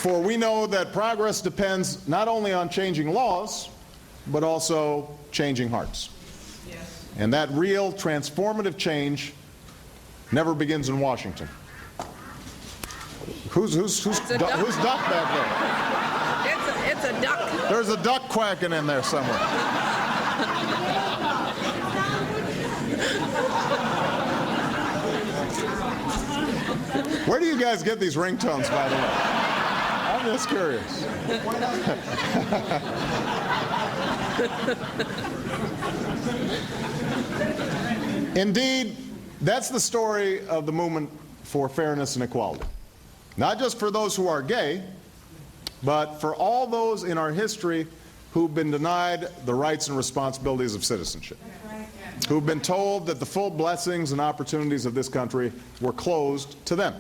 For we know that progress depends not only on changing laws, but also changing hearts. Yes. And that real transformative change never begins in Washington. Who's duck back there? It's a duck. There's a duck quacking in there somewhere. Where do you guys get these ringtones, by the way? I'm just curious. Indeed, that's the story of the movement for fairness and equality. Not just for those who are gay, but for all those in our history who've been denied the rights and responsibilities of citizenship, who've been told that the full blessings and opportunities of this country were closed to them.